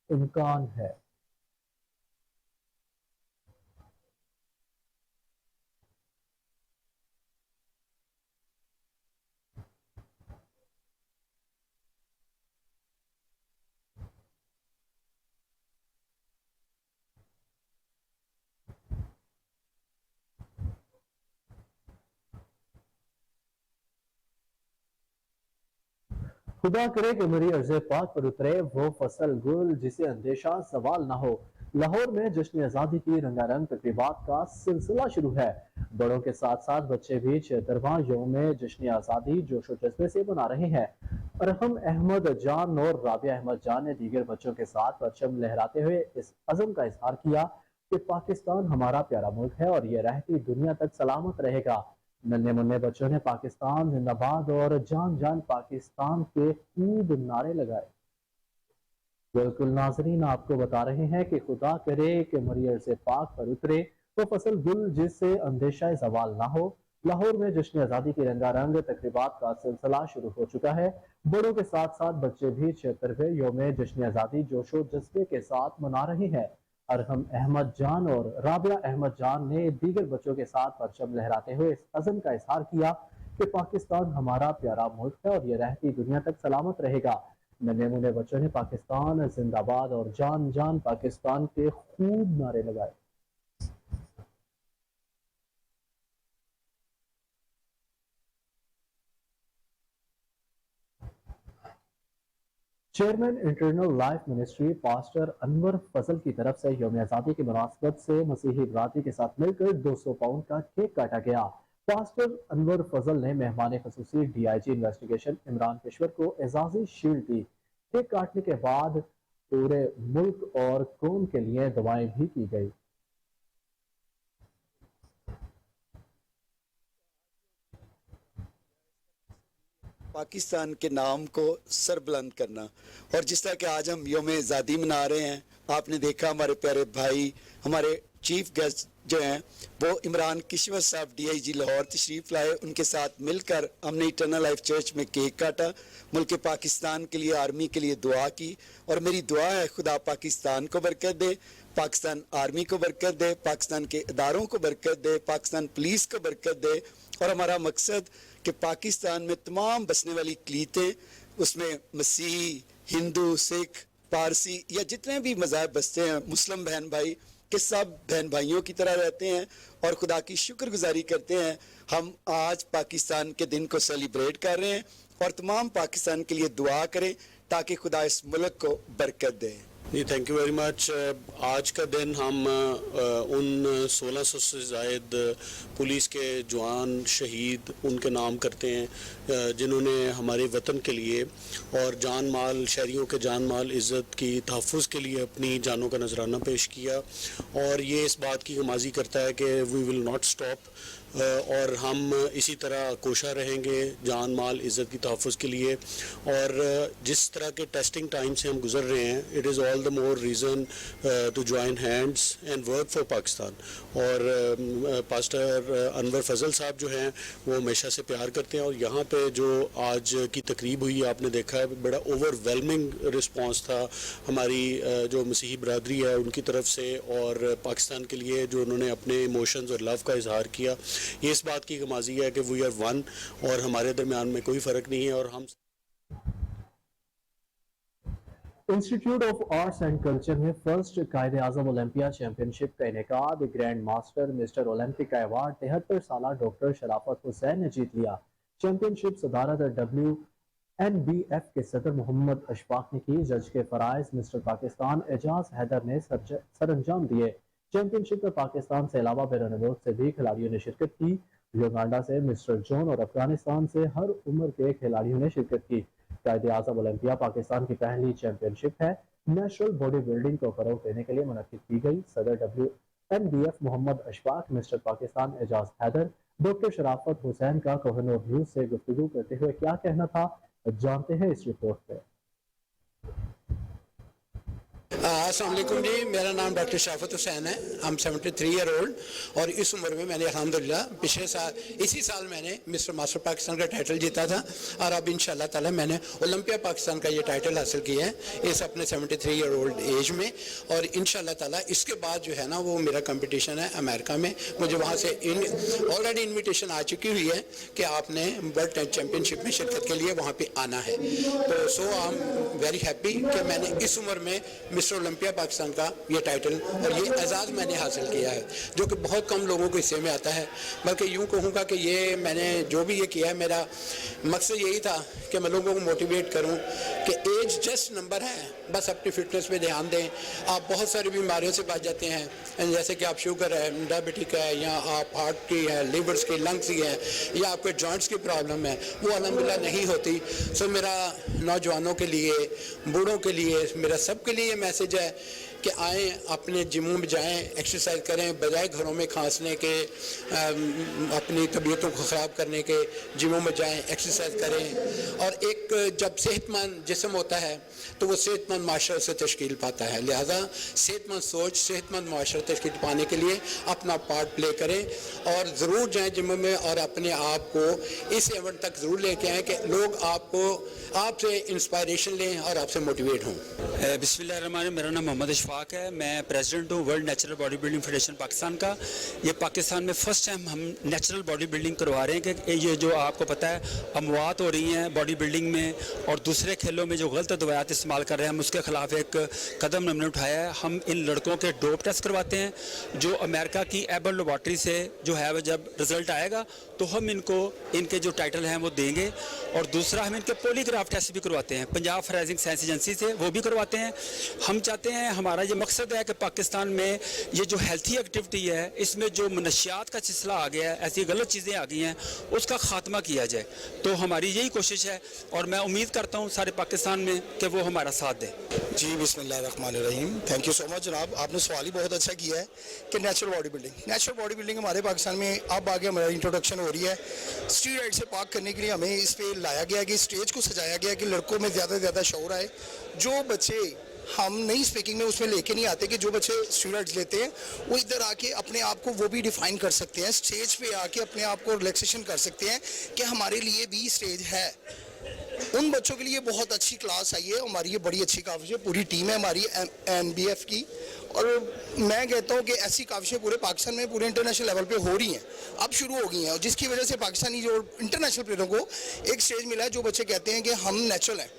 इम्कान है। खुदा करे कि मेरी अर्ज़े पाक पर उतरे वो फसल गुल जिसे अंदेशा सवाल ना हो। लाहौर में जश्न आज़ादी की रंगारंग तकरीबात का सिलसिला शुरू है। बड़ों के साथ साथ बच्चे भी 76वां यौम जश्न आज़ादी जोशो जज्बे से मना रहे हैं। अरहम अहमद जान और राबिया अहमद जान ने दीगर बच्चों के साथ परचम लहराते हुए इस अज़म का इजहार किया कि पाकिस्तान हमारा प्यारा मुल्क है और यह रहती दुनिया तक सलामत रहेगा। नन्हे मुन्ने बच्चों ने पाकिस्तान जिंदाबाद और जान जान पाकिस्तान के खूब नारे लगाए। बिल्कुल नाजरीन, आपको बता रहे हैं कि खुदा करे कि मरियर से पाक पर उतरे तो फसल गुल जिससे अंदेशा सवाल ना हो। लाहौर में जश्न आज़ादी की रंगारंग तकरीबात का सिलसिला शुरू हो चुका है। बड़ों के साथ साथ बच्चे भी 76वें यौम जश्न आज़ादी जोशो जज्बे के साथ मना रहे हैं। अरहम अहमद जान और राबिया अहमद जान ने दीगर बच्चों के साथ परचम लहराते हुए इस अज़म का इजहार किया कि पाकिस्तान हमारा प्यारा मुल्क है और यह रहती दुनिया तक सलामत रहेगा। नन्हे मुन्ने बच्चों ने पाकिस्तान जिंदाबाद और जान जान पाकिस्तान के खूब नारे लगाए। Chairman internal life ministry pastor Anwar Fazal की तरफ से यौम आज़ादी की मुनासबत से मसीही बरादरी के साथ मिलकर 200 पाउंड का केक काटा गया। पास्टर अनवर फजल ने मेहमान खसूसी DIG इन्वेस्टिगेशन इमरान पेशवर को एजाजी शील्ड दी। केक काटने के बाद पूरे मुल्क और कौम के लिए दुआएं भी की गई। पाकिस्तान के नाम को सरबुलंद करना, और जिस तरह के आज हम यौम आज़ादी मना रहे हैं, आपने देखा हमारे प्यारे भाई, हमारे चीफ गेस्ट जो हैं वो इमरान किश्वर साहब DIG लाहौर तशरीफ़ लाए। उनके साथ मिलकर हमने इटर्नल लाइफ चर्च में केक काटा, मुल्क पाकिस्तान के लिए, आर्मी के लिए दुआ की। और मेरी दुआ है खुदा पाकिस्तान को बरकत दे, पाकिस्तान आर्मी को बरकत दे, पाकिस्तान के इदारों को बरकत दे, पाकिस्तान पुलिस को बरकत दे। और हमारा मकसद कि पाकिस्तान में तमाम बसने वाली अक़लीतें, उसमें मसीही, हिंदू, सिख, पारसी या जितने भी मज़हब बसते हैं, मुस्लिम बहन भाई के सब बहन भाइयों की तरह रहते हैं और खुदा की शुक्रगुजारी करते हैं। हम आज पाकिस्तान के दिन को सेलिब्रेट कर रहे हैं और तमाम पाकिस्तान के लिए दुआ करें ताकि खुदा इस मुल्क को बरकत दे। जी थैंक यू वेरी मच। आज का दिन हम उन 1600 से ज़ायद पुलिस के जवान शहीद उनके नाम करते हैं जिन्होंने हमारे वतन के लिए और जान माल, शहरियों के जान माल, इज़्ज़त की तहफ़्फ़ुज़ के लिए अपनी जानों का नजराना पेश किया। और ये इस बात की गमाज़ी करता है कि वी विल नॉट स्टॉप, और हम इसी तरह कोशा रहेंगे जान माल, इज़्ज़त की तहफ़्फ़ुज़ के लिए। और जिस तरह के टेस्टिंग टाइम से हम गुज़र रहे हैं, it is all the more reason to join hands and work for Pakistan. और पास्टर अनवर फजल साहब जो हैं वो हमेशा से प्यार करते हैं, और यहाँ पे जो आज की तकरीब हुई आपने देखा है, बड़ा ओवरवेलमिंग रिस्पांस था हमारी जो मसीही बरादरी है उनकी तरफ से, और पाकिस्तान के लिए जो उन्होंने अपने इमोशंस और लव का इजहार किया। ये इस बात की गमाज़ी है कि वी आर वन और हमारे दरमियान में कोई फ़र्क नहीं है। और हम institute of arts and culture में फर्स्ट कायदे आज़म ओलंपिया चैंपियनशिप का इनेकाद ग्रैंड मास्टर मिस्टर ओलंपिक का अवार्ड 73 साल डॉक्टर शराफत हुसैन ने जीत लिया। चैंपियनशिप सदारत WNBF के सदर मोहम्मद अशफाक ने की। जज के फराइज मिस्टर पाकिस्तान एजाज हैदर ने सर अंजाम दिए। चैंपियनशिप में पाकिस्तान से अलावा बैरून मुल्क से भी खिलाड़ियों ने शिरकत की। युगांडा से मिस्टर जॉन और अफगानिस्तान से हर उम्र के खिलाड़ियों ने शिरकत की। कायदे आज़म ओलंपिया पाकिस्तान की पहली चैंपियनशिप है। नेशनल बॉडी बिल्डिंग को फरोग देने के लिए मुनक्किद की गई। सदर WNBF Mohammad Ashfaq, mister Pakistan Ejaz Haider, doctor Sharafat Hussain का कोहिनूर न्यूज से गुफ्तगू करते हुए क्या कहना था, जानते हैं इस रिपोर्ट में। अस्सलाम वालेकुम जी, मेरा नाम डॉक्टर शराफत हुसैन है। हम 73 ईयर ओल्ड, और इस उम्र में मैंने अल्हम्दुलिल्लाह पिछले साल, इसी साल मैंने मिस्टर मास्टर पाकिस्तान का टाइटल जीता था, और अब इंशाल्लाह ताला मैंने ओलंपिया पाकिस्तान का ये टाइटल हासिल किया है इस अपने 73 ईयर ओल्ड एज में। और इंशाल्लाह ताला इसके बाद जो है ना वो मेरा कंपटीशन है अमेरिका में। मुझे वहाँ से ऑलरेडी इन्विटेशन आ चुकी हुई है कि आपने वर्ल्ड चैम्पियनशिप में शिरकत के लिए वहाँ पर आना है। तो सो आई एम वेरी हैप्पी कि मैंने इस उम्र में मिस्टर ओलंपिया पाकिस्तान का ये टाइटल और ये एजाज़ मैंने हासिल किया है, जो कि बहुत कम लोगों को हिस्से में आता है। बल्कि यूँ कहूँगा कि ये मैंने जो भी ये किया है, मेरा मकसद यही था कि मैं लोगों को मोटिवेट करूँ कि एज जस्ट नंबर है, बस अपनी फिटनेस पे ध्यान दें। आप बहुत सारी बीमारियों से बच जाते हैं, जैसे कि आप शुगर है, डायबिटिक है, या आप हार्ट की है, लिवर्स की, लंग्स की है, या आपके जॉइंट्स की प्रॉब्लम है, वो अल्हम्दुलिल्लाह नहीं होती। सो मेरा नौजवानों के लिए, बूढ़ों के लिए, मेरा सबके लिए मैसेज है कि आएँ, अपने जिमों में जाएं, एक्सरसाइज करें, बजाय घरों में खांसने के, अपनी तबीयतों को ख़राब करने के, जिमों में जाएं, एक्सरसाइज करें। और एक जब सेहतमंद जिस्म होता है तो वो सेहतमंद माशरा से तश्कील पाता है। लिहाजा सेहतमंद सोच, सेहतमंद माशरा तश्कील पाने के लिए अपना पार्ट प्ले करें, और ज़रूर जाएँ जिमों में, और अपने आप को इस इवेंट तक ज़रूर लेके आएँ कि लोग आपसे इंस्पायरेशन लें और आपसे मोटिवेट हों। बिस्मिल्लाहिर्रहमानिर्रहीम। मेरा नाम मोहम्मद अशफाक इत्तेफाक है। मैं प्रेसिडेंट हूँ world natural body building federation Pakistan का। ये पाकिस्तान में फर्स्ट टाइम हम नेचुरल बॉडी बिल्डिंग करवा रहे हैं कि ये जो आपको पता है अमवात हो रही हैं बॉडी बिल्डिंग में और दूसरे खेलों में जो गलत दवायात इस्तेमाल कर रहे हैं, हम उसके खिलाफ एक कदम हमने उठाया है। हम इन लड़कों के डोप टेस्ट करवाते हैं जो अमेरिका की एबल लेबॉर्ट्री से जो है जब रिजल्ट आएगा तो हम इनको इनके जो टाइटल हैं वो देंगे। और दूसरा हम इनके पॉलीग्राफ टेस्ट भी करवाते हैं पंजाब फोरेंसिक साइंस एजेंसी से, वो भी करवाते हैं। हम चाहते हैं, हमारा ये मकसद है कि पाकिस्तान में ये जो हेल्थी एक्टिविटी है इसमें जो मनशियात का सिलसिला आ गया है, ऐसी गलत चीज़ें आ गई हैं, उसका खात्मा किया जाए। तो हमारी यही कोशिश है और मैं उम्मीद करता हूँ सारे पाकिस्तान में कि वो हमारा साथ दें। जी बिस्मिल्लाहिर्रहमानिर्रहीम। थैंक यू सो मच जनाब, आपने सवाल ही बहुत अच्छा किया है कि नेचुरल बॉडी बिल्डिंग हमारे पाकिस्तान में अब आगे हमारी इंट्रोडक्शन हो रही है। स्टीरॉयड से पाक करने के लिए हमें इस पे लाया गया कि स्टेज को सजाया गया कि लड़कों में ज़्यादा से ज़्यादा शौर आए। जो बच्चे हम नई स्पीकिंग में उसमें लेके नहीं आते कि जो बच्चे स्टीरॉयड्स लेते हैं वो इधर आके अपने आप को वो भी डिफाइन कर सकते हैं, स्टेज पे आके अपने आप को रिलैक्सेशन कर सकते हैं कि हमारे लिए भी स्टेज है। उन बच्चों के लिए बहुत अच्छी क्लास आई है, हमारी ये बड़ी अच्छी काविश है, पूरी टीम है हमारी NBF की। और मैं कहता हूँ कि ऐसी काविशें पूरे पाकिस्तान में पूरे इंटरनेशनल लेवल पे हो रही हैं, अब शुरू हो गई हैं, और जिसकी वजह से पाकिस्तानी जो इंटरनेशनल प्लेयरों को एक स्टेज मिला है। जो बच्चे कहते हैं कि हम नेचुरल हैं,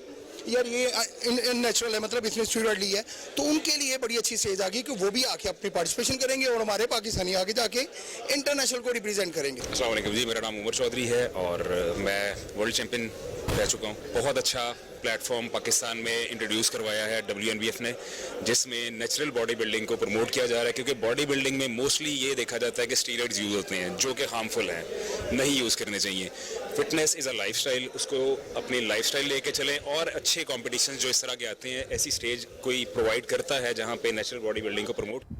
यार ये नेचुरल है, मतलब इसमें स्टीरॉयड ली है, तो उनके लिए बड़ी अच्छी स्टेज आ गई कि वो भी आके अपनी पार्टिसिपेशन करेंगे और हमारे पाकिस्तानी आगे जाके इंटरनेशनल को रिप्रेजेंट करेंगे। अस्सलाम वालेकुम जी, मेरा नाम उमर चौधरी है और मैं वर्ल्ड चैम्पियन रह चुका हूँ। बहुत अच्छा प्लेटफॉर्म पाकिस्तान में इंट्रोड्यूस करवाया है WNBF ने, जिसमें नेचुरल बॉडी बिल्डिंग को प्रमोट किया जा रहा है, क्योंकि बॉडी बिल्डिंग में मोस्टली ये देखा जाता है कि स्टीरॉयड्स यूज़ होते हैं जो कि हार्मफुल हैं, नहीं यूज़ करने चाहिए। फिटनेस इज़ अ लाइफस्टाइल, उसको अपनी लाइफस्टाइल लेके चलें और अच्छे कॉम्पिटिशन जो इस तरह के आते हैं, ऐसी स्टेज कोई प्रोवाइड करता है जहाँ पे नेचुरल बॉडी बिल्डिंग को प्रमोट।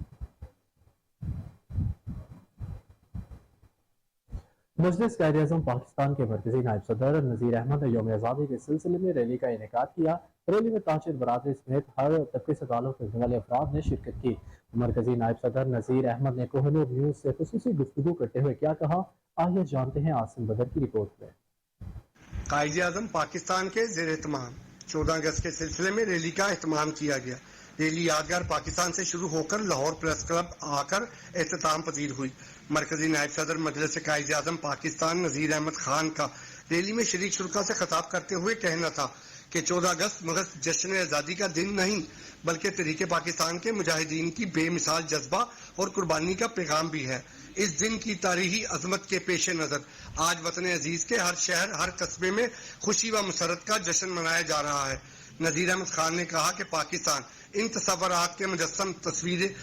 मजलिस कायद-ए-आज़म पाकिस्तान के मरकजी नायब सदर नज़ीर अहमद ने यौम आज़ादी के सिलसिले में रैली का इनेकाद किया। रैली में ताजिर बरादरी समेत हर तबके से ताल्लुक़ रखने वाले अफराद ने शिरकत की। मरकजी नायब सदर नज़ीर अहमद ने कोहिनूर न्यूज़ से खुसूसी गुफ्तगू करते हुए क्या कहा, आइए जानते हैं आसिम बदर की रिपोर्ट में। कायद-ए-आज़म पाकिस्तान के ज़ेर एहतमाम 14 अगस्त के सिलसिले में रैली का एहतमाम किया गया। रैली यादगार पाकिस्तान से शुरू होकर लाहौर प्रेस क्लब आकर एहतमाम पजीर हुई। मरकजी नायब सदर मजलिस कायद-ए-आज़म पाकिस्तान नज़ीर अहमद खान का रैली में शरीक शुरका से खिताब करते हुए कहना था कि 14 अगस्त महज जश्न आज़ादी का दिन नहीं बल्कि तहरीक पाकिस्तान के मुजाहिदीन की बेमिसाल जज्बा और कुर्बानी का पैगाम भी है। इस दिन की तारीखी अजमत के पेश नज़र आज वतन अजीज के हर शहर हर कस्बे में खुशी व मसरत का जश्न मनाया जा रहा है। नज़ीर अहमद खान ने कहा कि पाकिस्तान इन तसव्वुरात के मुजस्सम तस्वीरें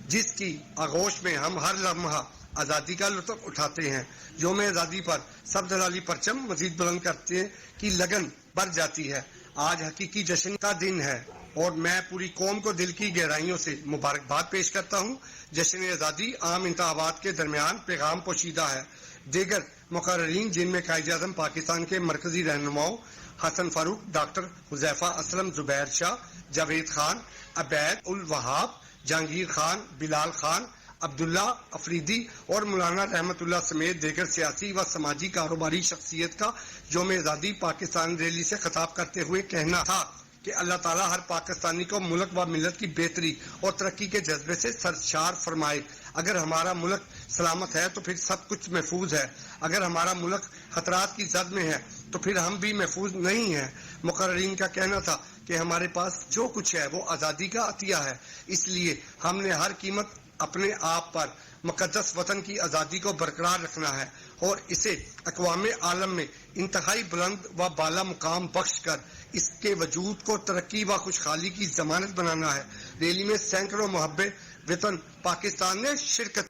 जिसकी आगोश में हम हर लम्हा आज़ादी का लुत्फ उठाते हैं। यौम आज़ादी पर सब्ज़ लाली परचम मजीद बुलंद करते की लगन बढ़ जाती है। आज हकीकी जश्न का दिन है और मैं पूरी कौम को दिल की गहराइयों से मुबारकबाद पेश करता हूँ। जश्न आज़ादी आम इंतखाबात के दरमियान पैगाम पोशीदा है। दीगर मुकर्रीन जिनमें कायद-ए-आज़म पाकिस्तान के मरकजी रहनुमाओं हसन फारूक, डॉक्टर हुज़ैफा असलम, जुबैर शाह, जावेद खान, अबैद उल वहाब, जहांगीर खान, बिलाल खान, अब्दुल्ला अफरीदी और मौलाना रहमतुल्लाह समेत दीगर सियासी व समाजी कारोबारी शख्सियत का यौम आज़ादी पाकिस्तान रैली से खिताब करते हुए कहना था कि अल्लाह ताला हर पाकिस्तानी को मुल्क व मिलत की बेहतरी और तरक्की के जज्बे से सरशार फरमाए। अगर हमारा मुल्क सलामत है तो फिर सब कुछ महफूज है, अगर हमारा मुल्क खतरात की जद में है तो फिर हम भी महफूज नहीं हैं। मुकर्रीन का कहना था कि हमारे पास जो कुछ है वो आज़ादी का अतिया है, इसलिए हमने हर कीमत अपने आप पर मुकद्दस वतन की आज़ादी को बरकरार रखना है और इसे अक़वामे आलम में इंतहाई बुलंद व बाला मुकाम बख्श कर इसके वजूद को तरक्की व खुशहाली की जमानत बनाना है। रैली में सैकड़ों मुहब्बे वतन पाकिस्तान ने शिरकत